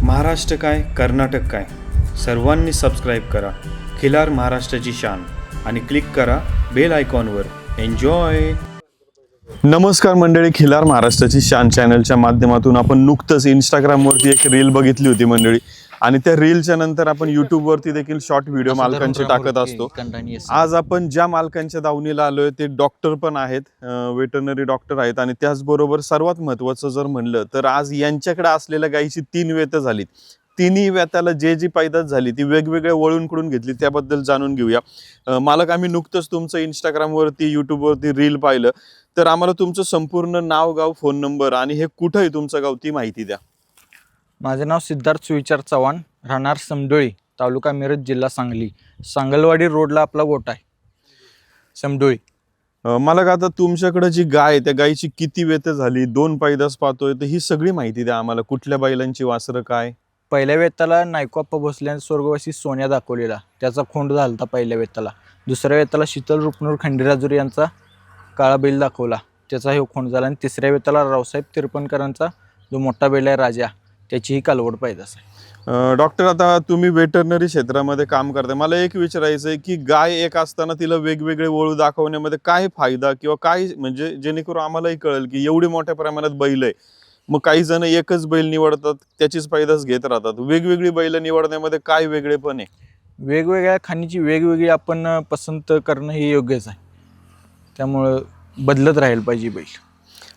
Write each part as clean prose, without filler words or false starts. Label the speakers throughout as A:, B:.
A: महाराष्ट्र काय कर्नाटक काय सर्वांनी सबस्क्राईब करा खिलार महाराष्ट्राची शान आणि क्लिक करा बेल आयकॉनवर. एन्जॉय. नमस्कार मंडळी, खिलार महाराष्ट्राची शान चॅनलच्या माध्यमातून आपण नुकतंच इंस्टाग्रामवरती एक रील बघितली होती मंडळी, आणि त्या रीलच्या नंतर आपण यूट्यूबवरती देखील शॉर्ट व्हिडिओ मालकांचे टाकत असतो. आज आपण ज्या मालकांच्या दावणीला आलोय ते डॉक्टर पण आहेत, वेटरनरी डॉक्टर आहेत, आणि त्याचबरोबर सर्वात महत्त्वाचं जर म्हणलं तर आज यांच्याकडे असलेल्या गायीची 3 वेतं झालीत. तिन्ही व्यताला जी पैदास झाली ती वेगवेगळ्या वळूंकडून घेतली, त्याबद्दल जाणून घेऊया. मालक, आम्ही नुकतंच तुमचं इंस्टाग्रामवरती यूट्यूबवरती रील पाहिलं, तर आम्हाला तुमचं संपूर्ण नाव, गाव, फोन नंबर आणि हे कुठं आहे तुमचं गाव ती माहिती द्या.
B: माझे नाव सिद्धार्थ सुविचार चव्हाण, राहणार समडोळी, तालुका मिरज, जिल्हा सांगली. सांगलवाडी रोडला आपला गोठा आहे, समडोळी.
A: मला का आता तुमच्याकडे जी गाय आहे त्या गायीची किती वेत झाली, 2 पैदास पाहतोय, तर ही सगळी माहिती द्या आम्हाला. कुठल्या बैलांची वासरं काय?
B: पहिल्या वेताला नायकोप्पा भोसले स्वर्गवासी सोन्या दाखवलेला, त्याचा खोंड झालता पहिल्या वेताला. दुसऱ्या वेताला शीतल रुपनूर खंडेराजुरी यांचा काळा बैल दाखवला, त्याचा हे खोंड झाला. आणि तिसऱ्या वेताला रावसाहेब तिरपणकरांचा जो मोठा बैल आहे राजा, त्याचीही कालवड पैदास आहे.
A: डॉक्टर, आता तुम्ही वेटरनरी क्षेत्रामध्ये काम करताय, मला एक विचारायचं आहे की गाय एक असताना तिला वेगवेगळे वळू दाखवण्यामध्ये काय फायदा किंवा काय, म्हणजे जेणेकरून आम्हालाही कळेल की एवढी मोठ्या प्रमाणात बैल आहे, मग काही जण एकच बैल निवडतात, त्याचीच पैदास घेत राहतात. वेगवेगळी बैल निवडण्यामध्ये काय वेगळेपण आहे?
B: वेगवेगळ्या खाणीची वेगवेगळी आपण पसंत करणं हे योग्यच आहे, त्यामुळं बदलत राहील पाहिजे बैल.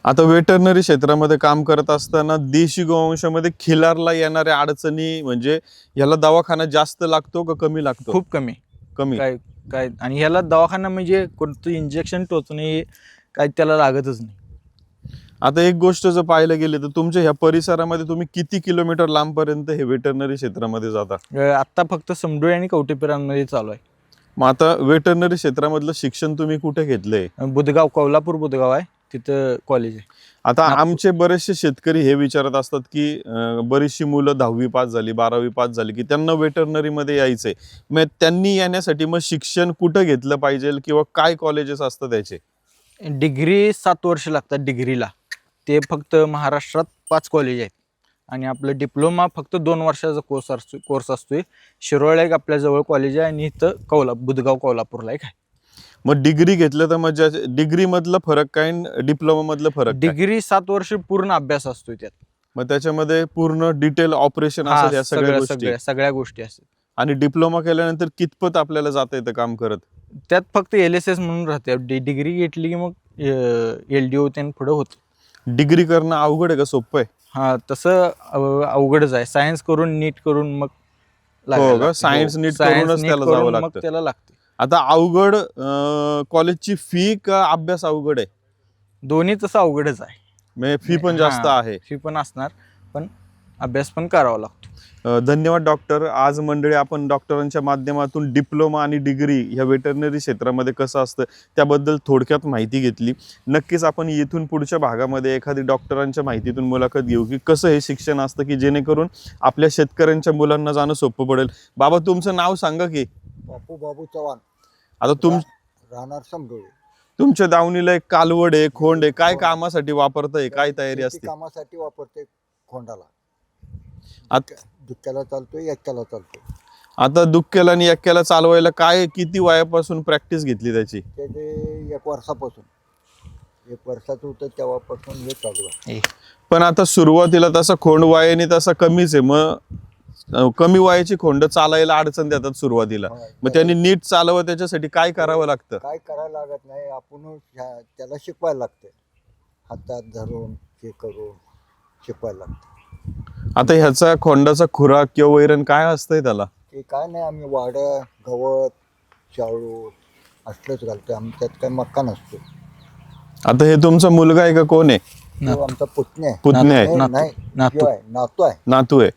A: आता वेटरनरी क्षेत्रामध्ये काम करत असताना देशी गोवंशामध्ये खिलारला येणाऱ्या अडचणी, म्हणजे याला दवाखाना जास्त लागतो का कमी लागतो?
B: खूप कमी. काय काय आणि ह्याला दवाखाना म्हणजे कोणतं इंजेक्शन टोचणे काय त्याला लागतच नाही.
A: आता एक गोष्ट जर पाहायला गेली तर तुमच्या ह्या परिसरामध्ये तुम्ही किती किलोमीटर लांबपर्यंत हे वेटरनरी क्षेत्रामध्ये जाता?
B: आत्ता फक्त समडोळी आणि कवटेपिरांमध्ये चालू आहे.
A: मग आता वेटरनरी क्षेत्रामधलं शिक्षण तुम्ही कुठे घेतलंय?
B: बुधगाव, कोल्हापूर बुधगाव आहे, तिथं कॉलेज आहे.
A: आता आमचे बरेचसे शेतकरी हे विचारत असतात की बरीचशी मुलं 10वी पास झाली, 12वी पास झाली की त्यांना वेटरनरीमध्ये यायचंय, मग त्यांनी येण्यासाठी मग शिक्षण कुठं घेतलं पाहिजे किंवा काय कॉलेजेस असतात त्याचे?
B: डिग्री 7 वर्ष लागतात डिग्रीला. ते फक्त महाराष्ट्रात 5 कॉलेज आहेत, आणि आपलं डिप्लोमा फक्त 2 वर्षाचा कोर्स असतोय. शिरोळला एक आपल्या जवळ कॉलेज आहे, आणि इथं बुधगाव कोल्हापूरला एक आहे.
A: मग डिग्री घेतलं तर मग डिग्री मधला फरक काय, डिप्लोमा मधलं फरक?
B: डिग्री 7 वर्ष पूर्ण अभ्यास असतोय त्यात,
A: मग त्याच्यामध्ये पूर्ण डिटेल ऑपरेशन असतात, या
B: सगळ्या गोष्टी असतात.
A: आणि डिप्लोमा केल्यानंतर कितपत आपल्याला जाता येतं काम करत?
B: त्यात फक्त LSS म्हणून राहते. डिग्री घेतली की मग LDO त्यानं पुढे होतं.
A: डिग्री करणं अवघड आहे का सोपं आहे?
B: हा, तसं अवघडच आहे. सायन्स करून नीट करून मग
A: सायन्स नीट करूनच त्याला जावं लागतं.
B: त्याला लागते.
A: आता अवघड कॉलेजची फी का अभ्यास अवघड आहे?
B: दोन्ही तसं अवघडच आहे.
A: म्हणजे फी पण जास्त आहे?
B: फी पण असणार, पण अभ्यास पण करावा लागतो.
A: धन्यवाद डॉक्टर. आज मंडळी आपण डॉक्टरांच्या माध्यमातून डिप्लोमा आणि डिग्री ह्या वेटरनरी क्षेत्रामध्ये कसं असतं त्याबद्दल थोडक्यात माहिती घेतली. नक्कीच आपण इथून पुढच्या भागामध्ये एखादी डॉक्टरांच्या माहितीतून मुलाखत घेऊ की कसं हे शिक्षण असतं, की जेणेकरून आपल्या शेतकऱ्यांच्या मुलांना जाणं सोपं पडेल. बाबा, तुमचं नाव सांगा की?
C: बापू चव्हाण.
A: आता
C: राहणार समडोळी.
A: तुमच्या दावणीला एक कालवड आहे, खोंड आहे, काय कामासाठी वापरताय, काय तयारी असते?
C: कामासाठी वापरते खोंडाला.
A: आता
C: दुक्क्याला चालतोय, एक्क्याला चालतोय.
A: आता दुक्क्याला आणि एक्क्याला चालवायला काय किती वयापासून प्रॅक्टिस घेतली त्याची?
C: त्याचे 1 वर्षापासून, 1 वर्षाचं होतं तेव्हापासून हे चालू आहे.
A: पण आता सुरुवातीला तसा खोंड वयाने तसा कमीच आहे, मग कमी वयाची खोंड चालायला अडचण देतात सुरुवातीला, मग त्यांनी नीट चालवं त्याच्यासाठी काय करावं लागतं?
C: काय करायला लागत नाही, आपण त्याला शिकवायला लागते. हातात धरून हे करून शिकवायला लागतं.
A: आता ह्याचा खोंडाचा खुराक किंवा वैरण काय असतंय त्याला?
C: ते काय नाही, आम्ही वाडं, गवत, शाळू असलंच घालतो. आम्ही त्यात काही मक्का नसतो.
A: आता हे तुमचा मुलगा आहे का कोण आहे?
C: तो आमचा पुतण्या आहे.
A: पुतण्या आहे? नातू आहे.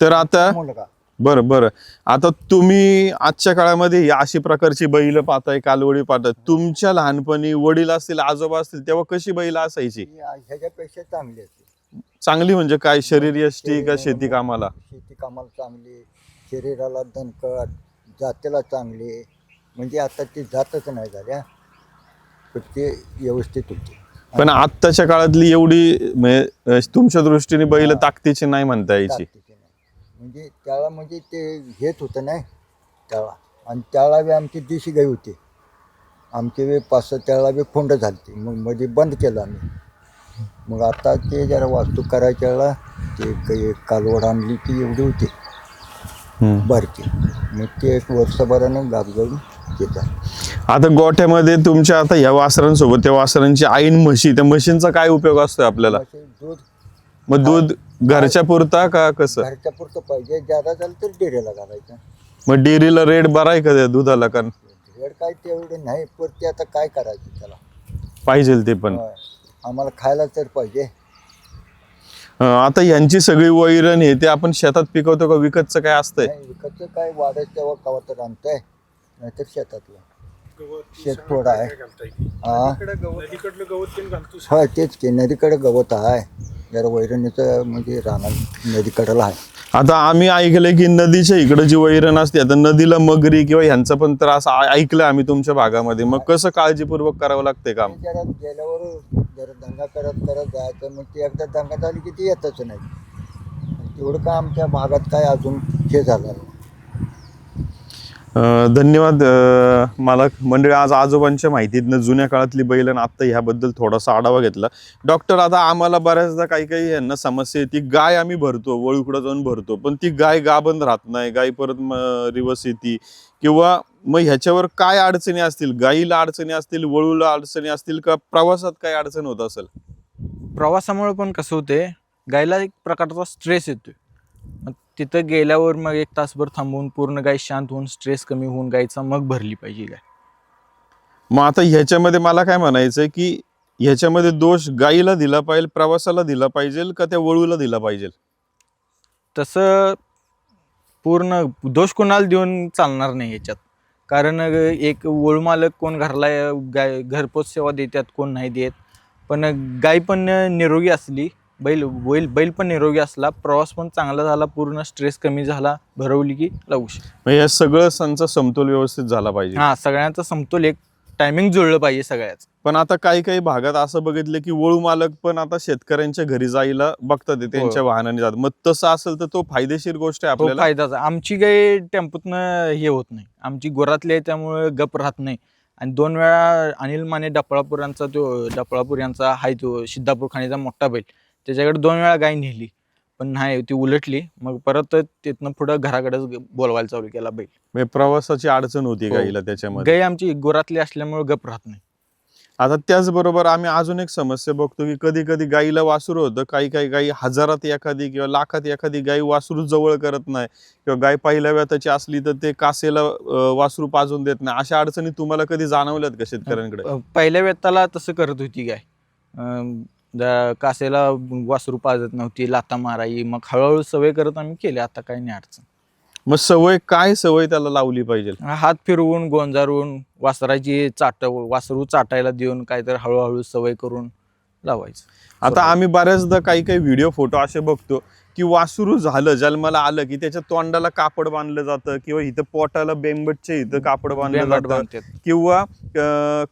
A: तर आता
C: मुलगा.
A: बरं. आता तुम्ही आजच्या काळामध्ये अशी प्रकारची बैल पाहताय, कालवडी पाहताय. तुमच्या लहानपणी वडील असतील, आजोबा असतील, तेव्हा कशी बैल असायची?
C: ह्याच्यापेक्षा चांगली असते.
A: चांगली म्हणजे काय, शरीर यष्टी का शेती कामाला?
C: शेती कामाला चांगली, शरीराला दणकट, जातीला चांगली. म्हणजे आता ती जातच नाही झाल्या, पण ते व्यवस्थित होते.
A: पण आत्ताच्या काळातली एवढी तुमच्या दृष्टीने बैल ताकदीची नाही म्हणता यायची?
C: म्हणजे त्याला म्हणजे ते हेच होतं नाही त्याला, आणि त्याला बी आमची देशी गाई होती, आमची बी 5-6 त्याला बी खोंड झाली, मग मध्ये बंद केलं आम्ही. मग आता ते जरा वास्तू करायच्या वेळेला ते काही कालवड आणली ती एवढी होती बारकी, मग ते एक वर्षभरानं गाप जाऊन घेतात.
A: आता गोठ्यामध्ये तुमच्या आता ह्या वासरांसोबत त्या वासरांची आईन म्हशी, त्या म्हशींचा काय उपयोग असतो आपल्याला?
C: असे दूध
A: मग दूध घरच्या पुरता का कसं?
C: घरच्या पुरतं पाहिजे, ज्यादा झालं तर डेऱ्याला घालायचं.
A: मग डेअरीला रेट बरा आहे का त्या दुधाला? कारण
C: रेड काय तेवढं नाही, पण ते आता काय करायचं त्याला,
A: पाहिजे ते पण.
C: होय. आम्हाला खायला तर पाहिजे.
A: आता यांची सगळी वैरण हे ते आपण शेतात पिकवतो का विकतचं काय असतंय?
C: नाही, विकतचं काय वाढत तेव्हा कवा तर आणतंय, नाहीतर शेतातलं शेत थोडं आहे. हा होय, तेच की नदीकडे गवत आहे, जरा वैरणीचं म्हणजे राहणार नदीकडेला आहे.
A: आता आम्ही ऐकलंय की नदीच्या इकडे जी वैरण असते, आता नदीला मगरी किंवा ह्यांचा पण त्रास ऐकलंय आम्ही तुमच्या भागामध्ये. मग कसं काळजीपूर्वक करावं लागतंय काम?
C: जरा गेल्यावर जरा दंगा करत करत जायचं, मग ते एकदा दंगा झाली की ती येतच नाही. तेवढं का आमच्या भागात काय अजून हे झालं नाही.
A: धन्यवाद मालक मंडळी. आज आजोबांच्या माहितीतनं जुन्या काळातली बैल आणि आत्ता ह्याबद्दल थोडासा आढावा घेतला. डॉक्टर, आता आम्हाला बऱ्याचदा काही काही यांना समस्या येते, गाय आम्ही भरतो, वळूकडं जाऊन भरतो, पण ती गाय गाभण राहत नाही, गाय परत रिवर्स येते, किंवा मग ह्याच्यावर काय अडचणी असतील? गाईला अडचणी असतील, वळूला अडचणी असतील, का प्रवासात काय अडचण होत असेल?
B: प्रवासामुळे पण कसं होते, गायला एक प्रकारचा स्ट्रेस येतोय. मग तिथं गेल्यावर मग 1 तासभर थांबून पूर्ण गाय शांत होऊन स्ट्रेस कमी होऊन गायचा मग भरली पाहिजे गाय.
A: मग आता ह्याच्यामध्ये मला काय म्हणायचं की ह्याच्यामध्ये दोष गाईला दिला पाहिजे, प्रवासाला दिला पाहिजे, का त्या वळूला दिला पाहिजे?
B: तसं पूर्ण दोष कोणाला देऊन चालणार नाही याच्यात. कारण एक वळू मालक कोण घरला गाय घरपोच सेवा देतात, कोण नाही देत. पण गाय पण निरोगी असली, बैल पण निरोगी असला, प्रवास पण चांगला झाला, पूर्ण स्ट्रेस कमी झाला, भरवली की लावू शकतो.
A: मग या सगळं संचा समतोल व्यवस्थित झाला पाहिजे.
B: हा, सगळ्यांचा समतोल एक टायमिंग जुळलं पाहिजे सगळ्याच.
A: पण आता काही काही भागात असं बघितलं की वळू मालक पण आता शेतकऱ्यांच्या घरी जायला बघतात ते, त्यांच्या वाहनाने जात. मग तसं असेल तर तो फायदेशीर गोष्ट आहे
B: तो
A: आपल्याला.
B: फायदाचा. आमची गाय टेम्पोतनं हे होत नाही, आमची गोरातली आहे त्यामुळे गप राहत नाही. आणि 2 वेळा अनिल माने डपळापूर यांचा आहे तो सिद्धापूर खाणीचा मोठा बैल, त्याच्याकडे 2 वेळा गाय नेली, पण नाही, ती उलटली. मग परत तिथनं पुढं घराकडेच बोलवायला चालू केला बैल.
A: म्हणजे प्रवासाची अडचण होती
B: हो.
A: गाईला त्याच्यामध्ये.
B: गाय आमची गोरातली असल्यामुळे गप राहत नाही.
A: आता त्याचबरोबर आम्ही अजून एक समस्या बघतो की कधी कधी गाईला वासरू होतं, काही काही गाई हजारात एखादी किंवा लाखात एखादी गाई वासरू जवळ करत नाही, किंवा गाय पहिल्या वेताची असली तर ते कासेला वासरू पाजून देत नाही. अशा अडचणी तुम्हाला कधी जाणवल्यात का शेतकऱ्यांकडे?
B: पहिल्या वेताला तसं करत होती गाय, कासेला वासरू पाजत नव्हती, लाथा माराई. मग हळूहळू सवय करत आम्ही केली, आता काही नाही अडचण.
A: मग काय सवय त्याला लावली पाहिजे?
B: हात फिरवून गोंजारून वासराची वासरू चाटायला देऊन काहीतरी हळूहळू सवय करून लावायचं.
A: आता आम्ही बऱ्याचदा काही काही व्हिडिओ फोटो असे बघतो की वासरू झालं, जन्माला आलं की त्याच्या तोंडाला कापड बांधलं जातं, किंवा इथं पोटाला बेंबटच्या इथं कापड बांधलं जातं, किंवा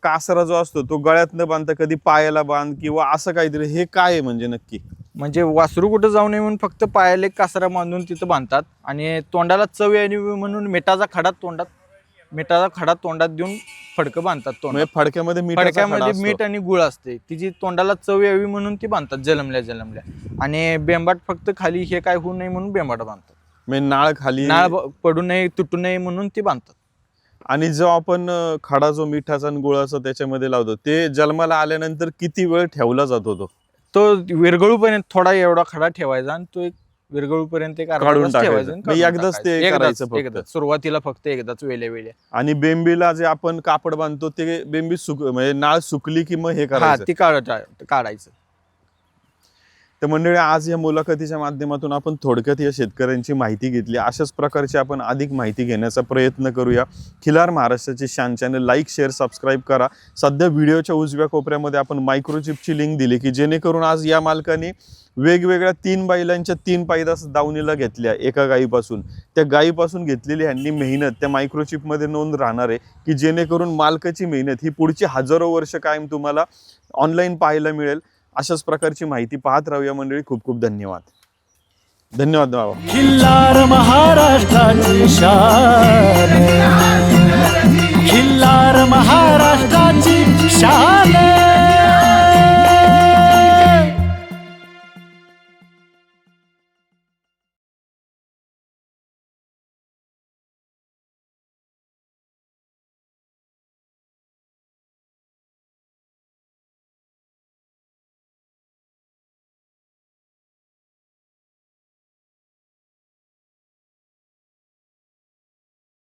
A: कासरा जो असतो तो गळ्यात न बांधता कधी पायाला बांध, किंवा असं काहीतरी. हे काय आहे म्हणजे नक्की?
B: म्हणजे वासरू कुठं जाऊ नये म्हणून फक्त पायाला एक कासरा बांधून तिथं बांधतात, आणि तोंडाला चव यावी म्हणून मिठाचा खडा तोंडात देऊन फडकं बांधतात.
A: म्हणजे फडक्यामध्ये
B: फडक्यामध्ये मीठ आणि गुळ असते, तिची तोंडाला चव यावी म्हणून ती बांधतात जलमल्या. आणि बेंबाट फक्त खाली हे काय होऊ नये म्हणून बेंबाट बांधतात.
A: म्हणजे नाळ
B: पडू नये, तुटू नये म्हणून ती बांधतात.
A: आणि जो आपण खडा जो मिठाचा आणि गुळाचा त्याच्यामध्ये लावतो, ते जन्माला आल्यानंतर किती वेळ ठेवला जातो? तो
B: विरगळूपर्यंत थोडा एवढा खडा ठेवायचा, आणि तो एक विरगळूपर्यंत
A: काढून टाकायचं. एकदाच ते करायचं फक्त.
B: सुरुवातीला फक्त एकदाच वेल्या.
A: आणि बेंबीला जे आपण कापड बांधतो ते बेंबी म्हणजे नाळ सुकली की मग हे करायचं,
B: ती काढायचं.
A: तर मंडळी, आज या मुलाखतीच्या माध्यमातून आपण थोडक्यात या शेतकऱ्यांची माहिती घेतली. अशाच प्रकारची आपण अधिक माहिती घेण्याचा प्रयत्न करूया. खिलार महाराष्ट्राची शान चॅनल लाईक, शेअर, सबस्क्राईब करा. सध्या व्हिडिओच्या उजव्या कोपऱ्यामध्ये आपण मायक्रोचिपची लिंक दिली की जेणेकरून आज या मालकाने वेगवेगळ्या 3 बैलांच्या 3 पायदास दावणीला घेतल्या एका गायीपासून. त्या गायीपासून घेतलेली ह्यांनी मेहनत त्या मायक्रोचिपमध्ये नोंद राहणार आहे, की जेणेकरून मालकाची मेहनत ही पुढची हजारो वर्ष कायम तुम्हाला ऑनलाईन पाहायला मिळेल. अशाच प्रकारची माहिती पाहत राहूया मंडळी. खूप खूप धन्यवाद. धन्यवाद बाबा.
D: खिल्लार महाराष्ट्राची शान, खिल्लार महाराष्ट्राची शान.